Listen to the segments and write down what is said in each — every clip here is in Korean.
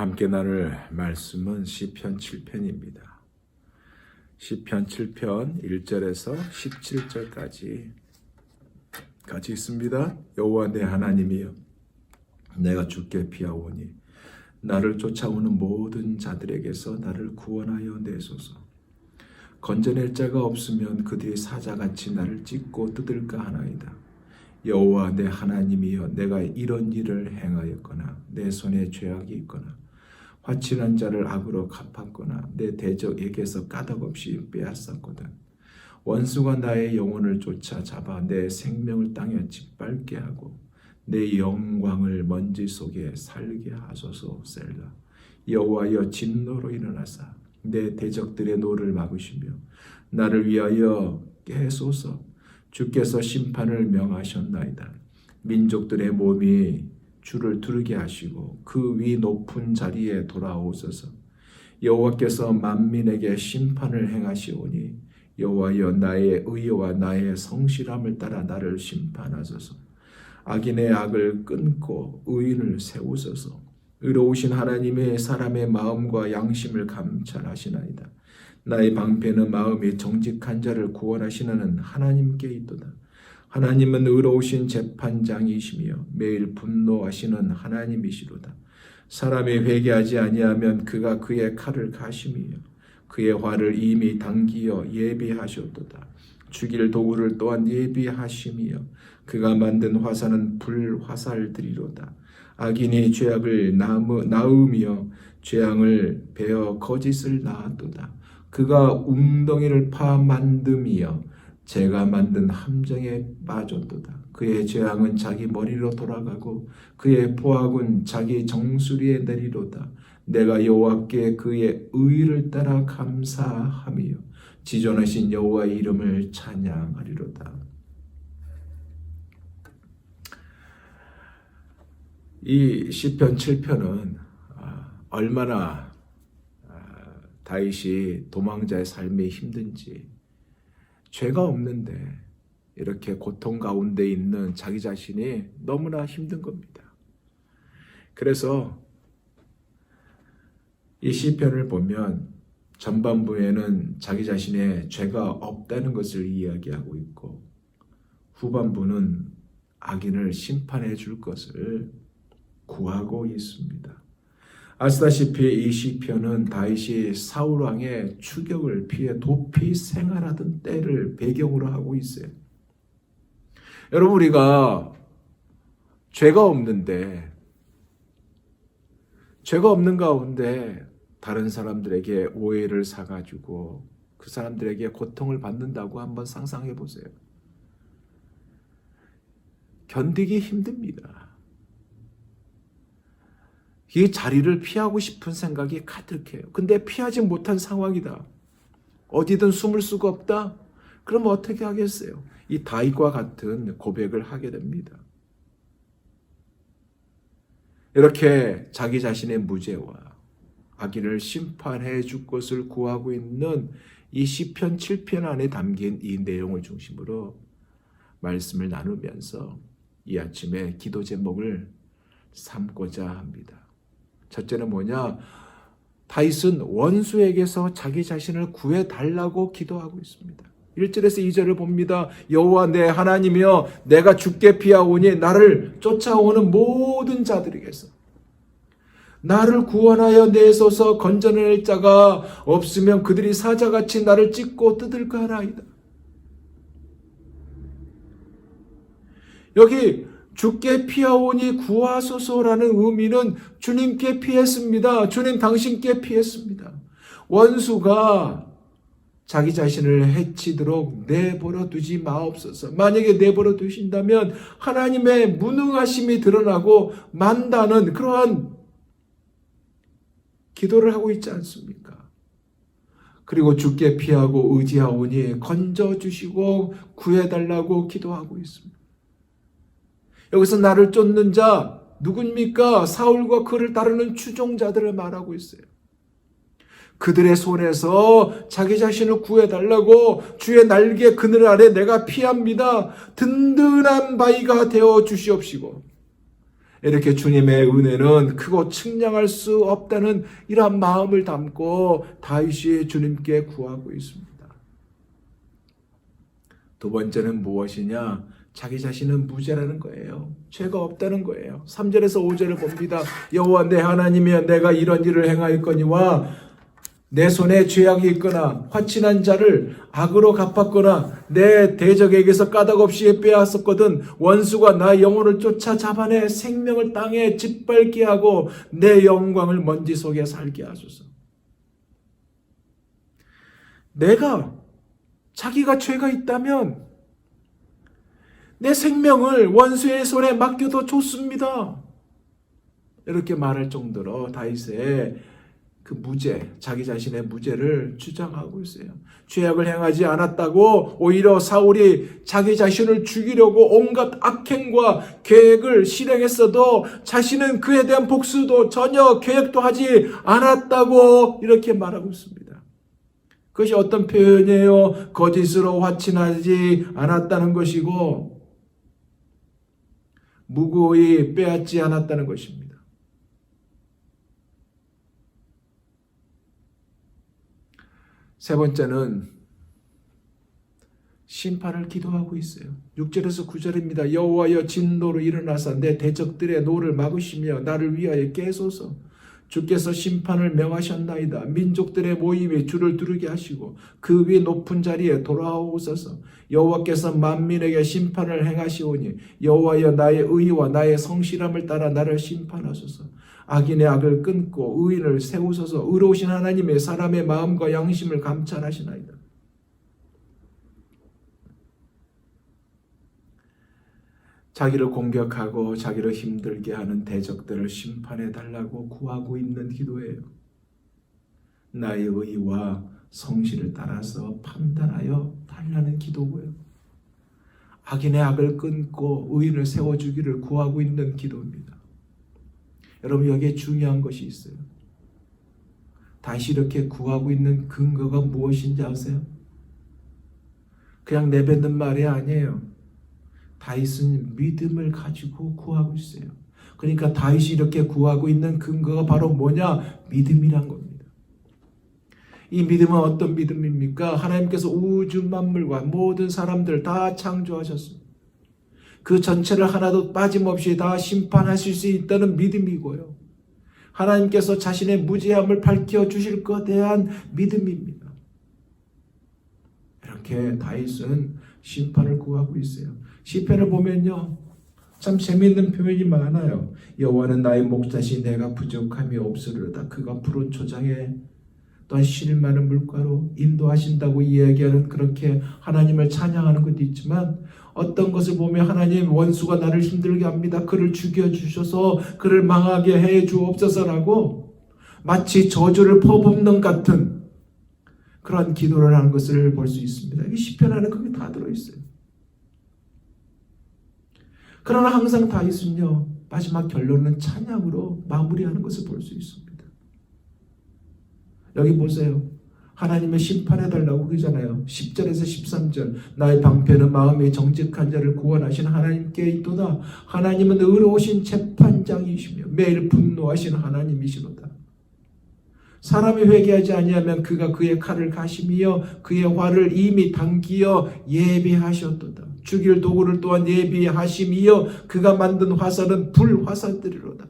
함께 나눌 말씀은 시편 7편입니다. 시편 7편 1절에서 17절까지 같이 있습니다. 여호와 내 하나님이여, 내가 주께 피하오니 나를 쫓아오는 모든 자들에게서 나를 구원하여 내소서. 건져낼 자가 없으면 그들이 사자같이 나를 찢고 뜯을까 하나이다. 여호와 내 하나님이여, 내가 이런 일을 행하였거나 내 손에 죄악이 있거나 화친한 자를 악으로 갚았거나 내 대적에게서 까닭없이 빼앗았거든. 원수가 나의 영혼을 쫓아 잡아 내 생명을 땅에 짓밟게 하고 내 영광을 먼지 속에 살게 하소서. 셀라. 여호와여, 진노로 일어나사 내 대적들의 노를 막으시며 나를 위하여 깨소서. 주께서 심판을 명하셨나이다. 민족들의 몸이 주를 두르게 하시고 그 위 높은 자리에 돌아오소서. 여호와께서 만민에게 심판을 행하시오니 여호와여, 나의 의와 나의 성실함을 따라 나를 심판하소서. 악인의 악을 끊고 의인을 세우소서. 의로우신 하나님의 사람의 마음과 양심을 감찰하시나이다. 나의 방패는 마음이 정직한 자를 구원하시는 하나님께 있도다. 하나님은 의로우신 재판장이시며 매일 분노하시는 하나님이시로다. 사람이 회개하지 아니하면 그가 그의 칼을 가심이요 그의 화를 이미 당기어 예비하셨도다. 죽일 도구를 또한 예비하심이요 그가 만든 화살은 불화살들이로다. 악인이 죄악을 낳으며 죄악을 베어 거짓을 낳았도다. 그가 웅덩이를 파 만듦이여 제가 만든 함정에 빠졌도다. 그의 재앙은 자기 머리로 돌아가고 그의 포악은 자기 정수리에 내리로다. 내가 여호와께 그의 의를 따라 감사하며 지존하신 여호와의 이름을 찬양하리로다. 이 시편 7편은 얼마나 다윗이 도망자의 삶이 힘든지, 죄가 없는데 이렇게 고통 가운데 있는 자기 자신이 너무나 힘든 겁니다. 그래서 이 시편을 보면 전반부에는 자기 자신의 죄가 없다는 것을 이야기하고 있고, 후반부는 악인을 심판해 줄 것을 구하고 있습니다. 아시다시피 이 시편은 다윗이 사울 왕의 추격을 피해 도피 생활하던 때를 배경으로 하고 있어요. 여러분, 우리가 죄가 없는 가운데 다른 사람들에게 오해를 사가지고 그 사람들에게 고통을 받는다고 한번 상상해 보세요. 견디기 힘듭니다. 이 자리를 피하고 싶은 생각이 가득해요. 근데 피하지 못한 상황이다. 어디든 숨을 수가 없다. 그럼 어떻게 하겠어요? 이 다윗과 같은 고백을 하게 됩니다. 이렇게 자기 자신의 무죄와 악인을 심판해 줄 것을 구하고 있는 이 시편 7편 안에 담긴 이 내용을 중심으로 말씀을 나누면서 이 아침에 기도 제목을 삼고자 합니다. 첫째는 뭐냐? 다윗은 원수에게서 자기 자신을 구해달라고 기도하고 있습니다. 1절에서 2절을 봅니다. 여호와 내 하나님이여, 내가 주께 피하오니 나를 쫓아오는 모든 자들에게서 나를 구원하여 내소서. 건져낼 자가 없으면 그들이 사자같이 나를 찢고 뜯을까 하나이다. 여기 주께 피하오니 구하소서라는 의미는 주님께 피했습니다. 주님 당신께 피했습니다. 원수가 자기 자신을 해치도록 내버려 두지 마옵소서. 만약에 내버려 두신다면 하나님의 무능하심이 드러나고 만다는 그러한 기도를 하고 있지 않습니까? 그리고 주께 피하고 의지하오니 건져주시고 구해달라고 기도하고 있습니다. 여기서 나를 쫓는 자 누굽니까? 사울과 그를 따르는 추종자들을 말하고 있어요. 그들의 손에서 자기 자신을 구해달라고 주의 날개 그늘 아래 내가 피합니다. 든든한 바위가 되어 주시옵시고 이렇게 주님의 은혜는 크고 측량할 수 없다는 이러한 마음을 담고 다윗이 주님께 구하고 있습니다. 두 번째는 무엇이냐? 자기 자신은 무죄라는 거예요. 죄가 없다는 거예요. 3절에서 5절을 봅니다. 여호와 내 하나님이여 내가 이런 일을 행하였거니와 내 손에 죄악이 있거나 화친한 자를 악으로 갚았거나 내 대적에게서 까닭없이 빼앗았거든 원수가 나의 영혼을 쫓아 잡아내 생명을 땅에 짓밟게 하고 내 영광을 먼지 속에 살게 하소서. 자기가 죄가 있다면 내 생명을 원수의 손에 맡겨도 좋습니다. 이렇게 말할 정도로 다윗의 그 무죄, 자기 자신의 무죄를 주장하고 있어요. 죄악을 행하지 않았다고 오히려 사울이 자기 자신을 죽이려고 온갖 악행과 계획을 실행했어도 자신은 그에 대한 복수도 전혀 계획도 하지 않았다고 이렇게 말하고 있습니다. 그것이 어떤 표현이에요? 거짓으로 화친하지 않았다는 것이고 무고히 빼앗지 않았다는 것입니다. 세 번째는 심판을 기도하고 있어요. 6절에서 9절입니다. 여호와여 진노로 일어나사 내 대적들의 노를 막으시며 나를 위하여 깨소서. 주께서 심판을 명하셨나이다. 민족들의 모임이 주를 두르게 하시고 그 위 높은 자리에 돌아오소서. 여호와께서 만민에게 심판을 행하시오니 여호와여 나의 의와 나의 성실함을 따라 나를 심판하소서. 악인의 악을 끊고 의인을 세우소서. 의로우신 하나님의 사람의 마음과 양심을 감찰하시나이다. 자기를 공격하고 자기를 힘들게 하는 대적들을 심판해달라고 구하고 있는 기도예요. 나의 의와 성실을 따라서 판단하여 달라는 기도고요. 악인의 악을 끊고 의인을 세워주기를 구하고 있는 기도입니다. 여러분 여기에 중요한 것이 있어요. 다시 이렇게 구하고 있는 근거가 무엇인지 아세요? 그냥 내뱉는 말이 아니에요. 다윗은 믿음을 가지고 구하고 있어요. 그러니까 다윗이 이렇게 구하고 있는 근거가 바로 뭐냐? 믿음이란 겁니다. 이 믿음은 어떤 믿음입니까? 하나님께서 우주 만물과 모든 사람들 다 창조하셨습니다. 그 전체를 하나도 빠짐없이 다 심판하실 수 있다는 믿음이고요. 하나님께서 자신의 무죄함을 밝혀주실 것에 대한 믿음입니다. 이렇게 다윗은 심판을 구하고 있어요. 시편을 보면요, 참 재미있는 표현이 많아요. 여호와는 나의 목자시 내가 부족함이 없으리로다. 그가 푸른 초장에 또한 실 많은 물가로 인도하신다고 이야기하는 그렇게 하나님을 찬양하는 것도 있지만 어떤 것을 보면 하나님 원수가 나를 힘들게 합니다. 그를 죽여주셔서 그를 망하게 해 주옵소서라고 마치 저주를 퍼붓는 같은 그런 기도를 하는 것을 볼 수 있습니다. 이 시편 안에 그게 다 들어있어요. 그러나 항상 다윗은요 마지막 결론은 찬양으로 마무리하는 것을 볼 수 있습니다. 여기 보세요. 하나님의 심판해달라고 그러잖아요. 10절에서 13절 나의 방패는 마음이 정직한 자를 구원하신 하나님께 있도다. 하나님은 의로우신 재판장이시며 매일 분노하신 하나님이시로다. 사람이 회개하지 아니하면 그가 그의 칼을 가시며 그의 활을 이미 당기어 예비하셨도다. 죽일 도구를 또한 예비하심이여 그가 만든 화살은 불화살들이로다.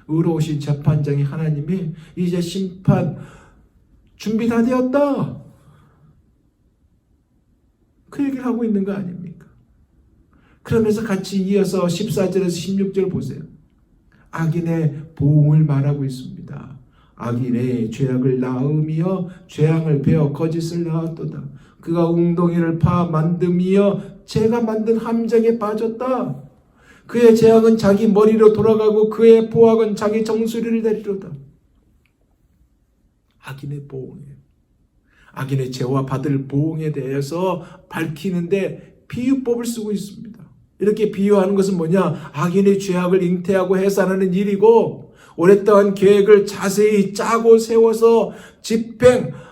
의로우신 재판장이 하나님이 이제 심판 준비 다 되었다. 그 얘기를 하고 있는 거 아닙니까? 그러면서 같이 이어서 14절에서 16절 보세요. 악인의 보응을 말하고 있습니다. 악인의 죄악을 낳음이여 죄악을 베어 거짓을 낳았도다. 그가 웅덩이를 파 만듦이여 죄가 만든 함정에 빠졌다. 그의 재앙은 자기 머리로 돌아가고 그의 보악은 자기 정수리를 내리로다. 악인의 보응이에요. 악인의 죄와 받을 보응에 대해서 밝히는데 비유법을 쓰고 있습니다. 이렇게 비유하는 것은 뭐냐? 악인의 죄악을 잉태하고 해산하는 일이고 오랫동안 계획을 자세히 짜고 세워서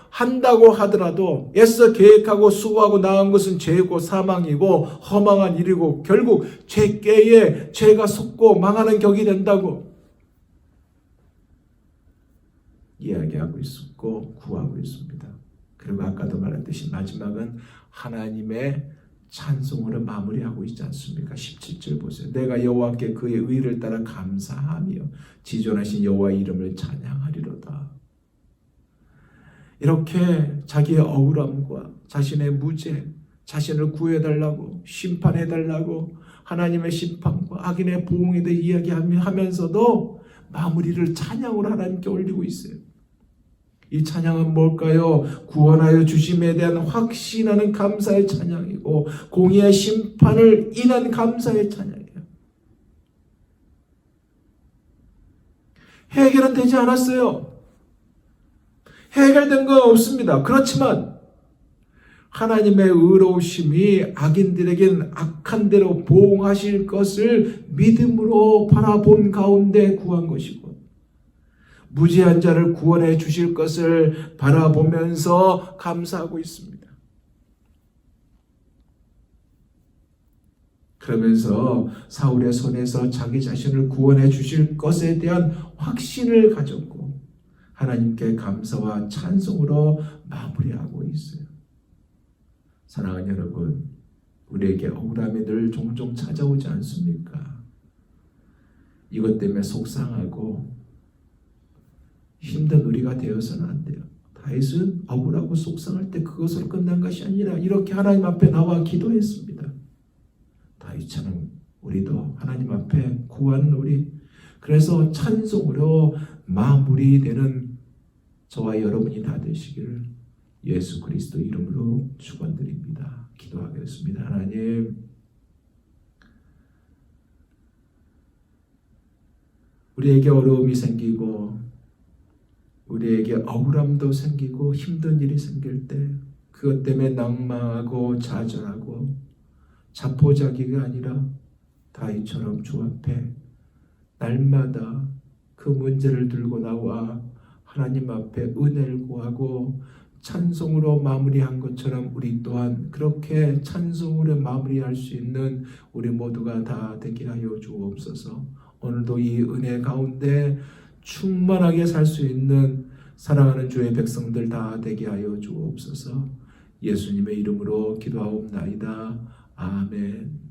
한다고 하더라도 애써 계획하고 수고하고 나간 것은 죄고 사망이고 허망한 일이고 결국 죄께에 죄가 속고 망하는 격이 된다고 이야기하고 있었고 구하고 있습니다. 그리고 아까도 말했듯이 마지막은 하나님의 찬송으로 마무리하고 있지 않습니까? 17절 보세요. 내가 여호와께 그의 의를 따라 감사하며 지존하신 여호와의 이름을 찬양하리로다. 이렇게 자기의 억울함과 자신의 무죄, 자신을 구해달라고 심판해달라고 하나님의 심판과 악인의 보응에 대해 이야기하면서도 마무리를 찬양으로 하나님께 올리고 있어요. 이 찬양은 뭘까요? 구원하여 주심에 대한 확신하는 감사의 찬양이고 공의의 심판을 인한 감사의 찬양이에요. 해결은 되지 않았어요. 해결된 거 없습니다. 그렇지만 하나님의 의로우심이 악인들에겐 악한 대로 보응하실 것을 믿음으로 바라본 가운데 구한 것이고 무지한 자를 구원해 주실 것을 바라보면서 감사하고 있습니다. 그러면서 사울의 손에서 자기 자신을 구원해 주실 것에 대한 확신을 가졌고 하나님께 감사와 찬송으로 마무리하고 있어요. 사랑하는 여러분, 우리에게 억울함이 늘 종종 찾아오지 않습니까? 이것 때문에 속상하고 힘든 우리가 되어서는 안 돼요. 다윗은 억울하고 속상할 때 그것으로 끝난 것이 아니라 이렇게 하나님 앞에 나와 기도했습니다. 다윗처럼 우리도 하나님 앞에 구하는 우리, 그래서 찬송으로 마무리되는 저와 여러분이 다 되시기를 예수 그리스도 이름으로 축원드립니다. 기도하겠습니다. 하나님, 우리에게 어려움이 생기고 우리에게 억울함도 생기고 힘든 일이 생길 때 그것 때문에 낭망하고 좌절하고 자포자기가 아니라 다윗처럼 주 앞에 날마다 그 문제를 들고 나와 하나님 앞에 은혜를 구하고 찬송으로 마무리한 것처럼 우리 또한 그렇게 찬송으로 마무리할 수 있는 우리 모두가 다 되게 하여 주옵소서. 오늘도 이 은혜 가운데 충만하게 살 수 있는 사랑하는 주의 백성들 다 되게 하여 주옵소서. 예수님의 이름으로 기도하옵나이다. 아멘.